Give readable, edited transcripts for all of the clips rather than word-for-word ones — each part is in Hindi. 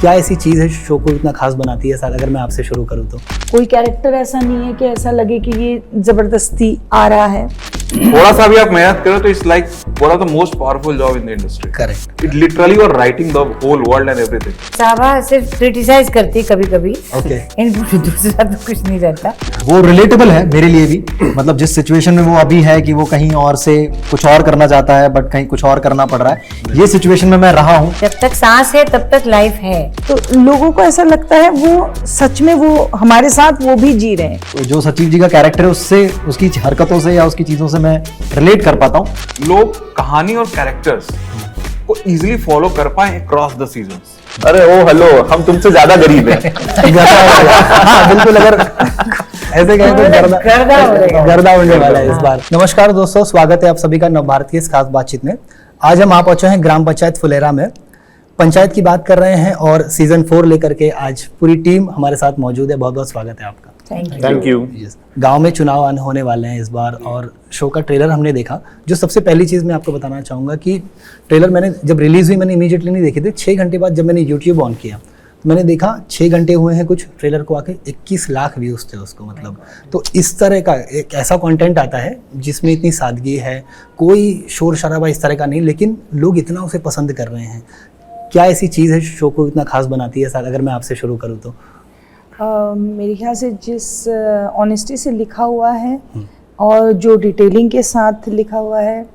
क्या ऐसी चीज़ है शो को इतना खास बनाती है? शायद अगर मैं आपसे शुरू करूँ तो कोई कैरेक्टर ऐसा नहीं है कि ऐसा लगे कि ये जबरदस्ती आ रहा है। थोड़ा सा भी आप मेहनत करो तो it's like one of the most powerful job in the industry. Correct. It literally you are writing the whole world and everything. साबा सिर्फ क्रिटिसाइज करती है कभी कभी। ओके। दूसरा तो कुछ नहीं रहता। वो रिलेटेबल है मेरे लिए भी, मतलब जिस सिचुएशन में वो अभी है कि वो कहीं और से कुछ और करना चाहता है बट कहीं कुछ और करना पड़ रहा है, ये सिचुएशन में मैं रहा हूँ। जब तक सांस है तब तक लाइफ है। तो लोगों को ऐसा लगता है वो सच में वो हमारे साथ वो भी जी रहे हैं। तो जो सचिव जी का कैरेक्टर है उससे, उसकी हरकतों से या उसकी चीजों से मैं रिलेट कर पाता हूँ। लोग कहानी और कैरेक्टर्स को इजीली फॉलो कर पाए अक्रॉस द सीजन्स। अरे ओ हेलो, हम तुमसे ज्यादा गरीब हैं। हाँ बिल्कुल, अगर ऐसे कहें तो गर्दा उड़ने वाला है इस बार। नमस्कार दोस्तों, स्वागत है आप सभी का नवभारत की इस खास बातचीत में। आज हम आ पहुंचे हैं ग्राम पंचायत फुलेरा में, पंचायत की बात कर रहे हैं और सीजन 4 लेकर के आज पूरी टीम हमारे साथ मौजूद है। बहुत बहुत स्वागत है आपका। Thank you. गांव में चुनाव होने वाले हैं इस बार और शो का ट्रेलर हमने देखा। जो सबसे पहली चीज़ मैं आपको बताना चाहूँगा कि ट्रेलर मैंने जब रिलीज़ हुई मैंने इमीडिएटली नहीं देखी थी। 6 घंटे बाद जब मैंने यूट्यूब ऑन किया तो मैंने देखा 6 घंटे हुए हैं कुछ ट्रेलर को आके 21 लाख व्यूज़ थे उसको। मतलब तो इस तरह का एक ऐसा कंटेंट आता है जिसमें इतनी सादगी है, कोई शोर शराबा इस तरह का नहीं, लेकिन लोग इतना उसे पसंद कर रहे हैं। क्या ऐसी चीज़ है शो को इतना खास बनाती है? शायद अगर मैं आपसे शुरू करूँ तो मेरे ख्याल से जिस ऑनेस्टी से लिखा हुआ है और जो डिटेलिंग के साथ लिखा हुआ है,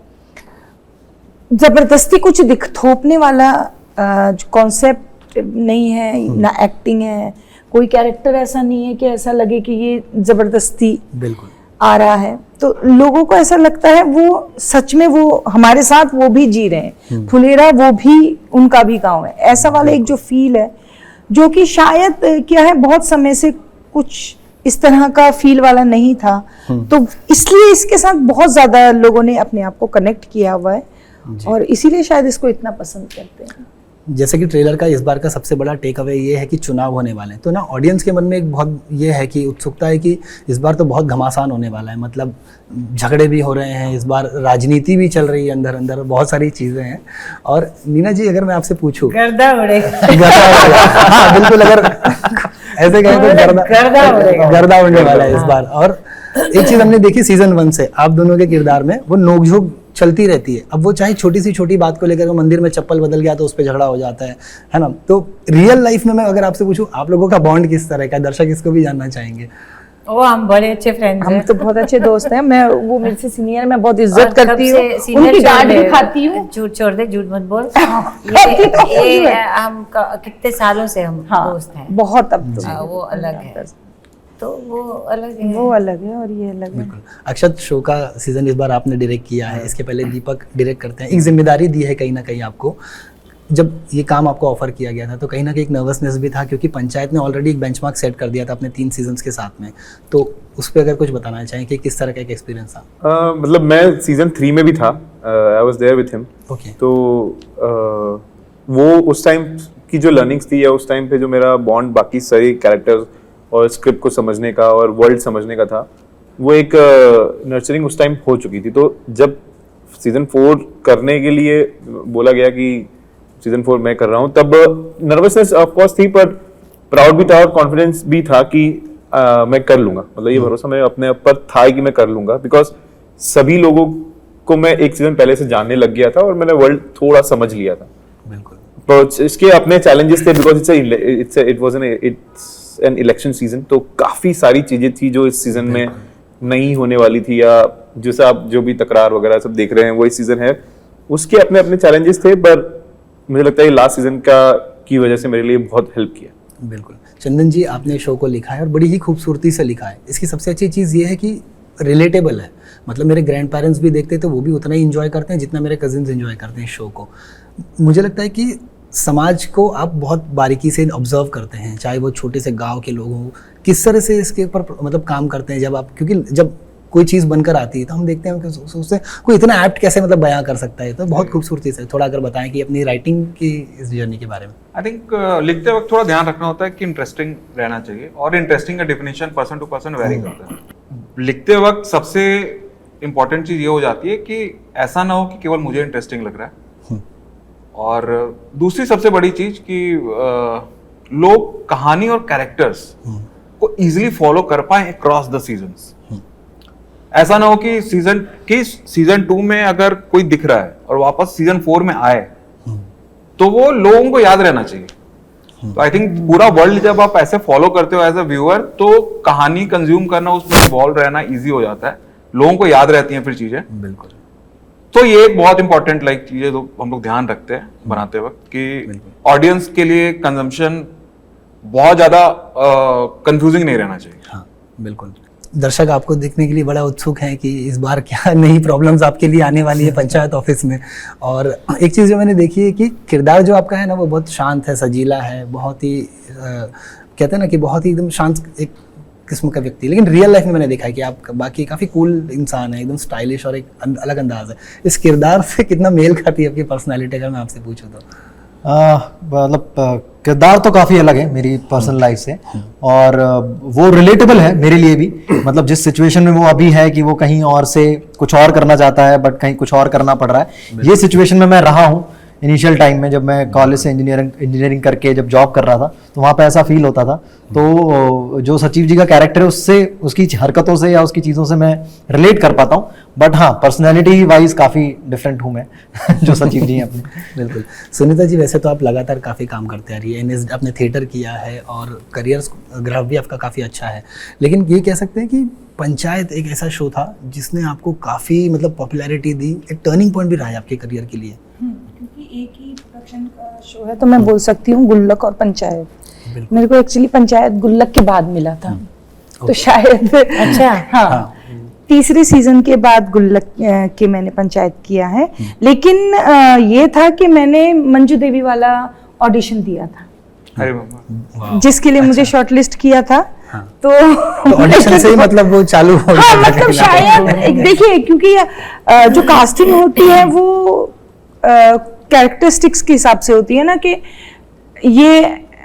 जबरदस्ती कुछ थोपने वाला कॉन्सेप्ट नहीं है, ना एक्टिंग है। कोई कैरेक्टर ऐसा नहीं है कि ऐसा लगे कि ये जबरदस्ती बिल्कुल आ रहा है। तो लोगों को ऐसा लगता है वो सच में वो हमारे साथ वो भी जी रहे हैं। फुलेरा वो भी उनका भी गांव है, ऐसा वाला एक जो फील है जो कि शायद क्या है बहुत समय से कुछ इस तरह का फील वाला नहीं था। तो इसलिए इसके साथ बहुत ज्यादा लोगों ने अपने आप को कनेक्ट किया हुआ है और इसीलिए शायद इसको इतना पसंद करते हैं। जैसे कि ट्रेलर का इस बार का सबसे बड़ा टेक अवे ये है कि चुनाव होने वाले हैं, तो ना ऑडियंस के मन में एक बहुत ये है कि उत्सुकता है कि इस बार तो बहुत घमासान होने वाला है। मतलब झगड़े भी हो रहे हैं, इस बार राजनीति भी चल रही है, अंदर अंदर बहुत सारी चीज़ें हैं। और नीना जी अगर मैं आपसे पूछूं गर्दा उड़ेगा। हाँ बिल्कुल, अगर ऐसे कहें तो गर्दा उड़ने वाला है इस बार। और एक चीज़ हमने देखी सीजन 1 से आप दोनों के किरदार में, वो नोकझोंक चलती रहती है। अब वो चाहे छोटी सी छोटी बात को लेकर मंदिर में चप्पल बदल गया तो उस पर झगड़ा हो जाता है ना। तो रियल लाइफ में मैं अगर आपसे पूछूं आप लोगों का बॉन्ड किस तरह का, दर्शक इसको भी जानना चाहेंगे। वो हम बड़े अच्छे फ्रेंड्स हैं। हम तो बहुत अच्छे दोस्त हैं। मैं वो मेरे से सीनियर, मैं बहुत इज्जत करती हूँ, उनकी डांट भी खाती हूँ। झूठ छोड़ दे, झूठ मत बोल। ये हम कितने सालों से हम दोस्त हैं। बहुत। अब तो वो अलग है, तो वो अलग है, वो अलग है और ये अलग है। अक्षत, शो का सीजन इस बार आपने डायरेक्ट किया है, इसके पहले दीपक डायरेक्ट करते हैं। एक जिम्मेदारी दी है कहीं ना कहीं आपको। जब ये काम आपको ऑफर किया गया था तो कहीं ना कहीं एक नर्वसनेस भी था, क्योंकि पंचायत ने ऑलरेडी एक बेंचमार्क सेट कर दिया था अपने 3 सीजन्स के साथ में। तो उस पर अगर कुछ बताना चाहें कि किस तरह का एक एक्सपीरियंस था? मतलब मैं सीजन 3 में भी था, I was there with him. Okay. तो वो उस टाइम की जो लर्निंग्स थी या उस टाइम पे जो मेरा बॉन्ड बाकी सारी कैरेक्टर्स और स्क्रिप्ट को समझने का और वर्ल्ड समझने का था, वो एक नर्चरिंग उस टाइम हो चुकी थी। तो जब सीजन 4 करने के लिए बोला गया कि सीजन 4 मैं कर रहा हूँ, तब नर्वसनेस ऑफ कोर्स थी, पर प्राउड भी था और कॉन्फिडेंस भी था कि मैं कर लूंगा। मतलब ये भरोसा मैं अपने ऊपर था कि मैं कर लूंगा, बिकॉज सभी लोगों को मैं एक सीजन पहले से जानने लग गया था और मैंने वर्ल्ड थोड़ा समझ लिया था। बिल्कुल। तो इसके अपने चैलेंजेस थे, because it's an election season. तो काफी सारी चीजें थी जो इस सीजन में नहीं होने वाली थी, या जैसे आप जो भी तकरार वगैरह सब देख रहे हैं वो इस सीजन है, उसके अपने अपने चैलेंजेस थे। पर मुझे लगता है लास्ट सीजन की वजह से मेरे लिए बहुत हेल्प किया। बिल्कुल। चंदन जी, आपने शो को लिखा है और बड़ी ही खूबसूरती से लिखा है। इसकी सबसे अच्छी चीज़ ये है कि रिलेटेबल है। मतलब मेरे ग्रैंड पेरेंट्स भी देखते तो वो भी उतना ही इंजॉय करते हैं जितना मेरे कजिन्स इंजॉय करते हैं शो को। मुझे लगता है कि समाज को आप बहुत बारीकी से ऑब्जर्व करते हैं, चाहे वो छोटे से गांव के लोग हों, किस तरह से इसके ऊपर मतलब काम करते हैं। जब आप, क्योंकि जब कोई चीज़ बनकर आती है तो हम देखते हैं कि सोचते कोई इतना एप्ट कैसे मतलब बयां कर सकता है। तो बहुत खूबसूरती से थोड़ा अगर बताएं कि अपनी राइटिंग की इस जर्नी के बारे में। आई थिंक लिखते वक्त थोड़ा ध्यान रखना होता है कि इंटरेस्टिंग रहना चाहिए, और इंटरेस्टिंग का definition person to person vary करता है। लिखते वक्त सबसे इंपॉर्टेंट चीज़ ये हो जाती है कि ऐसा ना हो कि केवल मुझे इंटरेस्टिंग लग रहा है, और दूसरी सबसे बड़ी चीज़ कि लोग कहानी और कैरेक्टर्स को इजीली फॉलो कर पाए अक्रॉस द सीजन्स। ऐसा ना हो कि सीजन 2 में अगर कोई दिख रहा है और वापस सीजन 4 में आए तो वो लोगों को याद रहना चाहिए। तो आई थिंक पूरा वर्ल्ड जब आप ऐसे फॉलो करते हो एज अ व्यूअर तो कहानी कंज्यूम करना, उसमें इन्वॉल्व रहना इजी हो जाता है, लोगों को याद रहती हैं फिर चीजें। बिल्कुल। तो ये एक बहुत इंपॉर्टेंट चीजें तो हम लोग ध्यान रखते हैं बनाते वक्त कि ऑडियंस के लिए कंजम्पशन बहुत ज्यादा कंफ्यूजिंग नहीं रहना चाहिए। हाँ बिल्कुल। दर्शक आपको देखने के लिए बड़ा उत्सुक हैं कि इस बार क्या नई प्रॉब्लम्स आपके लिए आने वाली है पंचायत ऑफिस में। और एक चीज़ जो मैंने देखी है कि किरदार जो आपका है ना वो बहुत शांत है, सजीला है, बहुत ही कहते हैं ना कि बहुत ही एकदम शांत एक किस्म का व्यक्ति। लेकिन रियल लाइफ में मैंने देखा है कि आप बाकी काफ़ी कूल इंसान है, एकदम स्टाइलिश और एक अलग अंदाज है। इस किरदार से कितना मेल खाती है आपकी पर्सनैलिटी, अगर मैं आपसे पूछूँ तो? मतलब किरदार तो काफ़ी अलग है मेरी पर्सनल लाइफ से, और वो रिलेटेबल है मेरे लिए भी। मतलब जिस सिचुएशन में वो अभी है कि वो कहीं और से कुछ और करना चाहता है बट कहीं कुछ और करना पड़ रहा है, ये सिचुएशन में मैं रहा हूँ। इनिशियल टाइम में जब मैं कॉलेज से इंजीनियरिंग करके जब जॉब कर रहा था तो वहाँ पे ऐसा फील होता था। तो जो सचिव जी का कैरेक्टर है उससे, उसकी हरकतों से या उसकी चीज़ों से मैं रिलेट कर पाता हूँ। बट हाँ, पर्सनैलिटी वाइज काफ़ी डिफरेंट हूँ मैं जो सचिव जी हैं अपने। बिल्कुल। सुनीता जी, वैसे तो आप लगातार काफ़ी काम करते आ रही है, आपने थिएटर किया है और करियर ग्राफ भी आपका काफ़ी अच्छा है। लेकिन ये कह सकते हैं कि पंचायत एक ऐसा शो था जिसने आपको काफ़ी मतलब पॉपुलैरिटी दी, एक टर्निंग पॉइंट भी रहा है आपके करियर के लिए। क्योंकि एक ही प्रोडक्शन का शो है तो मैं बोल सकती हूँ गुल्लक और पंचायत। मेरे को एक्चुअली पंचायत गुल्लक के बाद मिला था, तो शायद अच्छा। हाँ, तीसरे सीजन के बाद गुल्लक के मैंने पंचायत किया है। लेकिन ये था कि मैंने मंजू देवी वाला ऑडिशन दिया था, अरे बाबा, जिसके लिए मुझे शॉर्टलिस्ट किया था। तो ऑडिशन से ही मतलब वो चालू हो गया हाँ, था मतलब कहीं ना शायद देखिए, क्योंकि जो कास्टिंग होती है वो कैरेक्टरिस्टिक्स के हिसाब से होती है ना, कि ये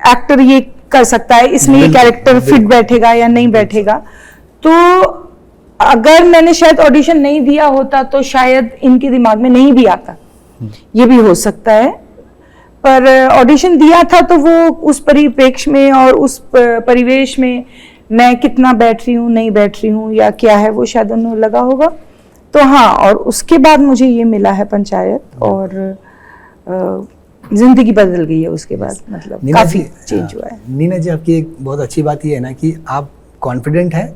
एक्टर ये कर सकता है, इसमें ये कैरेक्टर फिट बैठेगा या नहीं बैठेगा। तो अगर मैंने शायद ऑडिशन नहीं दिया होता तो शायद इनके दिमाग में नहीं भी आता, ये भी हो सकता है। पर ऑडिशन दिया था तो वो उस परिप्रेक्ष्य में और उस परिवेश में मैं कितना बैठ रही हूँ, नहीं बैठ रही हूँ या क्या है, वो शायद उन्हें लगा होगा। तो हाँ, और उसके बाद मुझे ये मिला है पंचायत, और जिंदगी बदल गई है उसके बाद, मतलब काफी चेंज हुआ है। नीना जी, आपकी एक बहुत अच्छी बात ये है ना कि आप कॉन्फिडेंट है,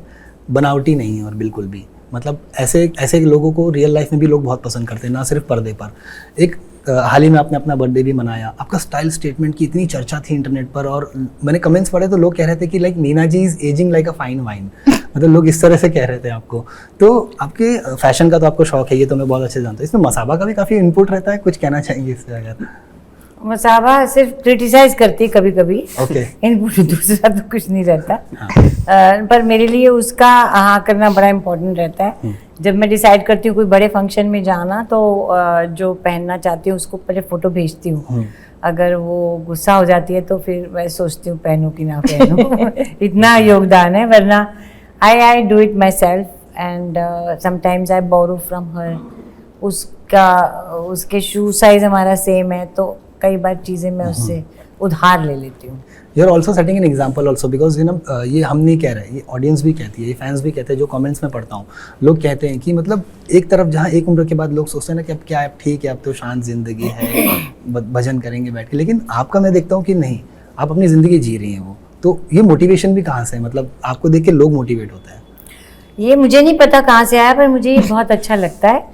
बनावटी नहीं है, और बिल्कुल भी मतलब ऐसे लोगों को रियल लाइफ में भी लोग बहुत पसंद करते हैं, ना सिर्फ पर्दे पर। एक हाल ही में आपने अपना बर्थडे भी मनाया, आपका स्टाइल स्टेटमेंट की इतनी चर्चा थी इंटरनेट पर, और मैंने कमेंट्स पढ़े तो लोग कह रहे थे कि like Neena ji is ageing like a fine wine, मतलब लोग इस तरह से कह रहे थे आपको। तो आपके फैशन का तो आपको शौक है, ये तो मैं बहुत अच्छे जानता हूँ। इसमें मसाबा का भी काफ़ी इनपुट रहता है, कुछ कहना चाहेंगे इससे अगर? मसाबा सिर्फ क्रिटिसाइज करती है कभी कभी, ओके। इनपुट दूसरा तो कुछ नहीं रहता। पर मेरे लिए उसका हाँ करना बड़ा इम्पोर्टेंट रहता है। जब मैं डिसाइड करती हूँ कोई बड़े फंक्शन में जाना तो जो पहनना चाहती हूँ उसको पहले फोटो भेजती हूँ। अगर वो गुस्सा हो जाती है तो फिर मैं सोचती हूँ पहनूं कि ना पहनूं। इतना योगदान है, वरना I do it myself and sometimes I borrow from her. उसके शू साइज हमारा सेम है तो कई बार चीज़ें मैं उससे उधार ले लेती हूँ। You are also setting an example also, because ये हम नहीं कह रहे, ये ऑडियंस भी कहती है, ये फैंस भी कहते हैं, जो कमेंट्स में पढ़ता हूँ लोग कहते हैं कि मतलब एक तरफ जहाँ एक उम्र के बाद लोग सोचते हैं ना कि अब क्या है, ठीक है अब तो शांत जिंदगी है, भजन करेंगे बैठ के, लेकिन आपका मैं देखता हूँ कि नहीं, आप अपनी ज़िंदगी जी रही हैं वो। तो ये मोटिवेशन भी कहाँ से है, मतलब आपको देख के लोग मोटिवेट होते हैं? ये मुझे नहीं पता कहाँ से आया, पर मुझे ये बहुत अच्छा लगता है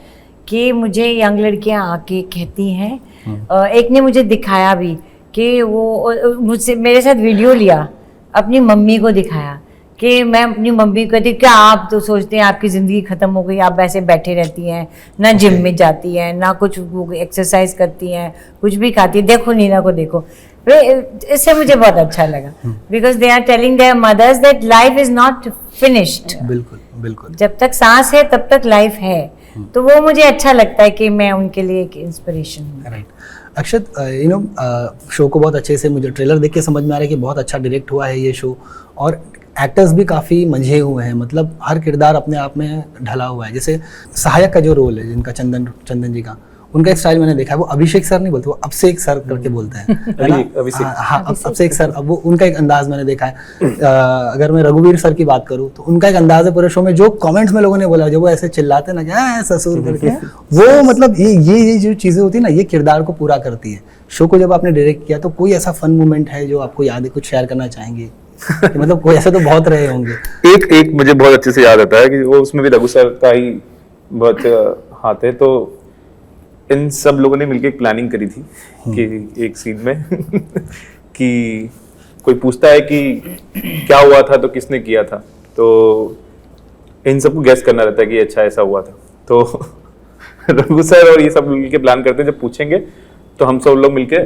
कि मुझे यंग लड़कियाँ आके कहती हैं। एक ने मुझे दिखाया भी कि वो मुझसे मेरे साथ वीडियो लिया, अपनी मम्मी को दिखाया कि मैं अपनी मम्मी को कहती क्या आप तो सोचते हैं आपकी ज़िंदगी ख़त्म हो गई, आप ऐसे बैठे रहती हैं, ना जिम में जाती हैं, ना कुछ एक्सरसाइज करती हैं, कुछ भी खाती है, देखो नीना को देखो। इससे मुझे बहुत अच्छा लगा, because they are telling their mothers that life is not finished. बिल्कुल बिल्कुल, जब तक सांस है तब तक लाइफ है। तो वो मुझे अच्छा लगता है कि मैं उनके लिए एक इंस्पिरेशन हूँ। राइट। अक्षत, शो को बहुत अच्छे से, मुझे ट्रेलर देख के समझ में आ रहा है कि बहुत अच्छा डायरेक्ट हुआ है ये शो, और एक्टर्स भी काफ़ी मंझे हुए हैं, मतलब हर किरदार अपने आप में ढला हुआ है। जैसे सहायक का जो रोल है जिनका चंदन जी का, उनका एक स्टाइल मैंने देखा है, वो अभिषेक सर नहीं बोलते, वो अभिषेक सर करके बोलते हैं, है ना? अभिषेक। हाँ, अभिषेक सर, अब वो उनका एक अंदाज मैंने देखा है। अगर मैं रघुवीर सर की बात करूँ तो उनका एक अंदाज है पूरे शो में, जो कमेंट्स में लोगों ने बोला, जब वो ऐसे चिल्लाते ना क्या ससुर करके, वो मतलब ये जो चीजें होती है ना, ये किरदार को पूरा करती है। शो को जब आपने डायरेक्ट किया तो कोई ऐसा फन मोमेंट है जो आपको याद है, कुछ शेयर करना चाहेंगे? कि मतलब कोई ऐसे तो बहुत रहे होंगे। एक मुझे बहुत अच्छे से याद आता है कि वो उसमें भी रघु सर का ही बहुत हाथ है। तो इन सब लोगों ने मिलकर एक प्लानिंग करी थी कि एक सीन में कि कोई पूछता है कि क्या हुआ था तो किसने किया था, तो इन सबको गैस करना रहता है कि अच्छा ऐसा हुआ था। तो रघु सर और ये सब मिलके प्लान करते हैं, जब पूछेंगे तो हम सब लोग मिलके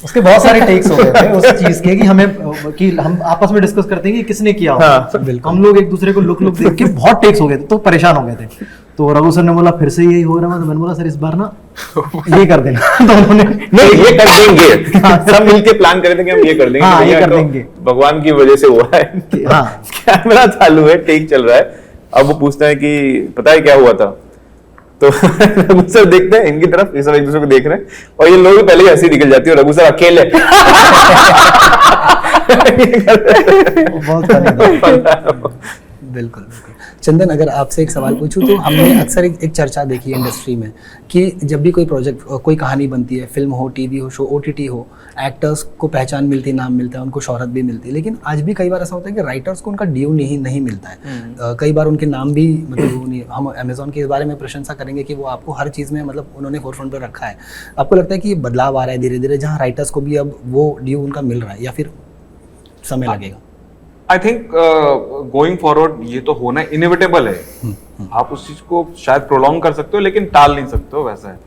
उसके बहुत सारे टेक्स हो गए थे उस चीज के कि हम आपस में डिस्कस करते हैं कि किसने किया होगा। हाँ, हम लोग एक दूसरे को लुक देख के बहुत टेक्स हो गए थे, तो परेशान हो गए थे। तो रघु सर ने बोला फिर से यही हो रहा है, तो मैंने बोला सर इस बार ना ये कर देना। तो उन्होंने नहीं ये कर देंगे, सब मिलके प्लान करे थे कि हम ये कर देंगे। हाँ, तो ये भैया कर तो देंगे। भगवान की वजह से हुआ है। हाँ। कैमरा चालू है, टेक चल रहा है, अब वो पूछता है कि पता है क्या हुआ था, तो रघु सर देखते हैं इनकी तरफ, ये सब एक दूसरे को देख रहे हैं, और ये लोग पहले ही हंसी निकल जाती है, रघु सर अकेले बहुत funny था। बिल्कुल। चंदन, अगर आपसे एक सवाल पूछूं तो हमने अक्सर एक चर्चा देखी है इंडस्ट्री में कि जब भी कोई प्रोजेक्ट, कोई कहानी बनती है, फिल्म हो, टीवी हो, शो, OTT हो, एक्टर्स को पहचान मिलती है, नाम मिलता है, उनको शोहरत भी मिलती है, लेकिन आज भी कई बार ऐसा होता है कि राइटर्स को उनका ड्यू नहीं मिलता है। कई बार उनके नाम भी मतलब वो नहीं, हम अमेजोन के इस बारे में प्रशंसा करेंगे कि वो आपको हर चीज़ में मतलब उन्होंने फोरफ्रंट पर रखा है। आपको लगता है कि ये बदलाव आ रहा है धीरे धीरे, जहाँ राइटर्स को भी अब वो ड्यू उनका मिल रहा है, या फिर समय लगेगा? आई थिंक गोइंग फॉरवर्ड ये तो होना इनएविटेबल है। आप उस चीज को शायद प्रोलॉन्ग कर सकते हो लेकिन टाल नहीं सकते हो, वैसा है,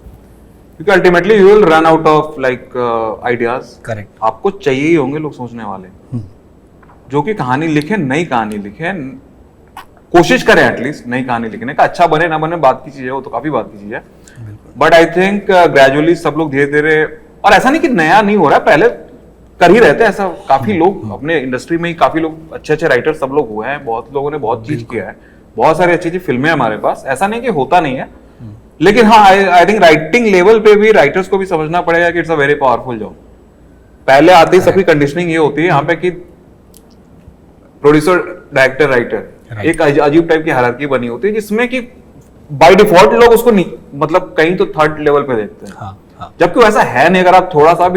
क्योंकि ultimately you will run out of like ideas. Correct. आपको चाहिए ही होंगे लोग सोचने वाले जो कि कहानी लिखे, नई कहानी लिखे, कोशिश करें एटलीस्ट नई कहानी लिखने का। अच्छा बने ना बने बात की चीज है, वो तो काफी बात की चीज है, बट आई थिंक ग्रेजुअली सब लोग धीरे धीरे, और ऐसा नहीं कि नया नहीं हो रहा है, पहले कर ही रहते हैं ऐसा। काफी लोग अपने इंडस्ट्री में ही, काफी लोग अच्छे राइटर सब लोग हुए हैं, बहुत लोगों ने बहुत चीज किया है, बहुत सारी अच्छी फिल्में हमारे पास, ऐसा नहीं कि होता नहीं है। लेकिन हाँ, आई थिंक राइटिंग लेवल पे भी राइटर्स को भी समझना पड़ेगा कि it's a very powerful job. पहले आते ही सबकी कंडीशनिंग ये होती है यहाँ पे कि प्रोड्यूसर, डायरेक्टर, राइटर, एक अजीब टाइप की हायरार्की बनी होती है जिसमें कि बाय डिफॉल्ट लोग उसको मतलब कहीं तो थर्ड लेवल पे देखते हैं। हाँ। जबकि वैसा है नहीं। अगर आप थोड़ा सा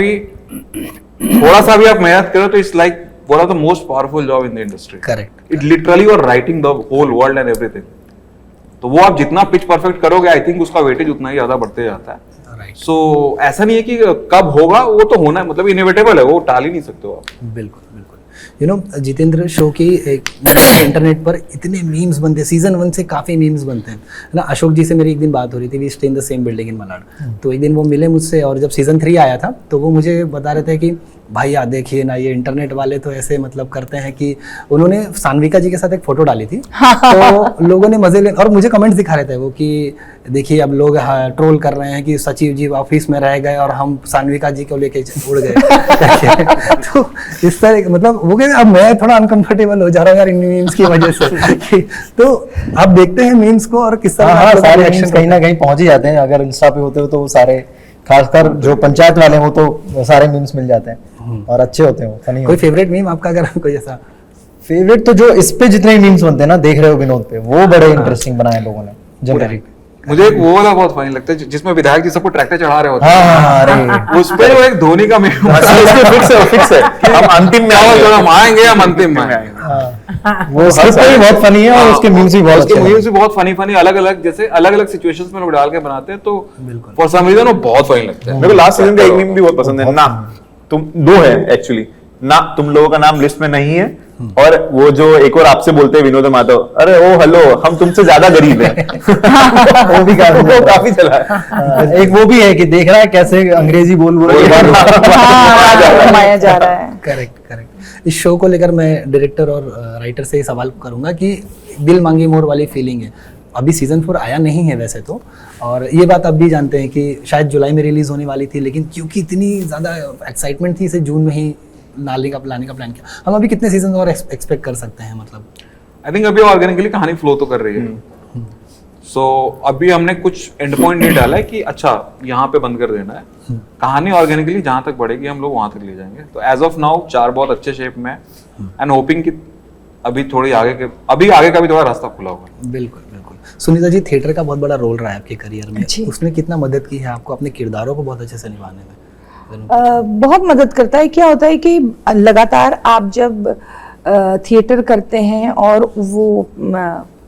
भी आप मेहनत करो तो it's like one of the most powerful job in the industry. Correct. It literally you are writing the whole world and everything. तो वो आप जितना पिच परफेक्ट करोगे, आई थिंक उसका वेटेज उतना ही ज्यादा बढ़ते जाता है। सो ऐसा नहीं है कि कब होगा, वो तो होना है, मतलब इनएविटेबल है, वो टाल ही नहीं सकते हो आप। बिल्कुल। यू नो जितेंद्र, शो की एक इंटरनेट पर इतने मीम्स बनते हैं, सीजन 1 से काफ़ी मीम्स बनते हैं ना। अशोक जी से मेरी एक दिन बात हो रही थी, we stay in the same building in Malad. तो एक दिन वो मिले मुझसे, और जब सीजन 3 आया था तो वो मुझे बता रहे थे कि भाई यार देखिए ना, ये इंटरनेट वाले तो ऐसे मतलब करते हैं कि उन्होंने सानविका जी के साथ एक फोटो डाली थी तो लोगों ने मजे ले, और मुझे कमेंट्स दिखा रहे थे वो कि देखिए अब लोग ट्रोल कर रहे हैं कि सचिव जी ऑफिस में रह गए और हम सानविका जी को लेके उड़ गए। तो इस तरह मतलब वो कहते अब मैं थोड़ा अनकंफर्टेबल हो जा रहा हूँ यार इन मीम्स की वजह से। तो आप देखते हैं मीम्स को और किस तरह सारे रिएक्शन कहीं ना कहीं पहुंच ही जाते हैं। अगर इंस्टा पे होते हो तो वो सारे, खासकर जो पंचायत वाले हो तो सारे मीम्स मिल जाते हैं और अच्छे होते हैं, फनी। कोई फेवरेट मीम आपका अगर कोई ऐसा? फेवरेट तो जो इस पे जितने मीम्स बनते हैं ना, देख रहे हो विनोद पे, वो बड़े इंटरेस्टिंग बनाए लोगों ने जनरली। मुझे एक वो वाला बहुत फनी लगता है जिसमें विधायक जी सबको ट्रैक्टर चढ़ा रहे होते हैं। हाँ, अरे उस पे वो एक धोनी का मीम फिक्स है, हम अंतिम में हम आएंगे, हम अंतिम में आएंगे। वो स्क्रिप्ट भी बहुत फनी है और उसके मीम्स भी बहुत अच्छे हैं। मीम्स भी बहुत फनी अलग अलग, जैसे अलग अलग सिचुएशंस में लोग डाल के बनाते हैं, तो फॉर सम रीजन वो बहुत फनी लगता है। मेरे को लास्ट सीजन का एक मीम भी बहुत पसंद है ना, तुम दो है एक्चुअली ना, तुम लोगों का नाम लिस्ट में नहीं है, और वो जो एक और आपसे बोलते हैं विनोद माधव, अरे ओ हेलो हम तुमसे ज्यादा गरीब हैं। वो भी काफी चला है। एक वो भी है कि देख रहा है कैसे अंग्रेजी बोल घुमाया जा रहा है। करेक्ट। इस शो को लेकर मैं डायरेक्टर और राइटर से सवाल करूंगा कि दिल मांगी मोर वाली फीलिंग है। अभी सीजन 4 आया नहीं है वैसे तो, और ये बात अब भी जानते हैं कि शायद जुलाई में रिलीज होने वाली थी, लेकिन क्योंकि इतनी ज्यादा एक्साइटमेंट थी, इसे जून में ही लाने का प्लान किया। हम अभी कितने सीजन और एक्सपेक्ट कर सकते हैं? मतलब आई थिंक अभी ऑर्गेनिकली कहानी फ्लो तो कर रही है, सो अभी हमने कुछ एंड पॉइंट नहीं डाला है कि अच्छा यहाँ पे बंद कर देना है। कहानी ऑर्गेनिकली जहाँ तक बढ़ेगी हम लोग वहां तक ले जाएंगे। तो एज ऑफ नाउ 4 बहुत अच्छे शेप में है एंड होपिंग कि अभी थोड़ी अभी आगे का भी थोड़ा रास्ता खुला हुआ है। बिल्कुल बिल्कुल। सुनीता जी, थिएटर का बहुत बड़ा रोल रहा है आपके करियर में, जी। उसने कितना मदद की है आपको अपने किरदारों को बहुत अच्छे से निभाने में? बहुत मदद करता है। क्या होता है कि लगातार आप जब थिएटर करते हैं और वो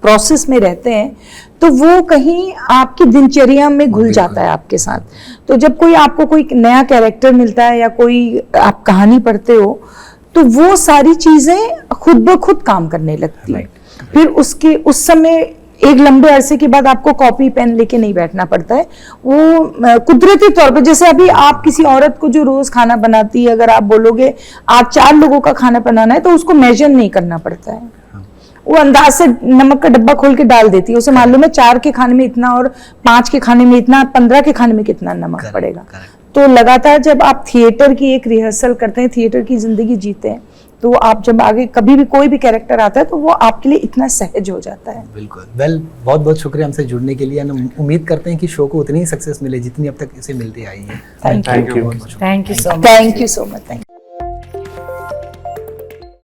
प्रोसेस में रहते हैं तो वो कहीं आपकी दिनचर्या में घुल जाता है आपके साथ। तो जब कोई आपको कोई नया कैरेक्टर मिलता है या कोई आप कहानी पढ़ते हो तो वो सारी चीजें खुद ब खुद काम करने लगती हैं। फिर उसके उस समय एक लंबे अरसे के बाद आपको कॉपी पेन लेके नहीं बैठना पड़ता है। वो कुदरती तौर पे, जैसे अभी आप किसी औरत को जो रोज खाना बनाती है, अगर आप बोलोगे आज 4 लोगों का खाना बनाना है तो उसको मेजर नहीं करना पड़ता है। वो अंदाज से नमक का डब्बा खोल के डाल देती है, उसे मालूम है 4 के खाने में इतना और 5 के खाने में इतना, 15 के खाने में कितना नमक पड़ेगा। तो लगातार जब आप थिएटर की एक रिहर्सल करते हैं, थिएटर की जिंदगी जीते हैं, तो आप जब आगे कभी भी कोई भी कैरेक्टर आता है तो वो आपके लिए इतना सहज हो जाता है। बिल्कुल। वेल, बहुत बहुत शुक्रिया हमसे जुड़ने के लिए। हम उम्मीद करते हैं कि शो को उतनी ही सक्सेस मिले जितनी अब तक इसे मिलती आई है। Thank you. Thank you so much. Thank you so much. Thank you.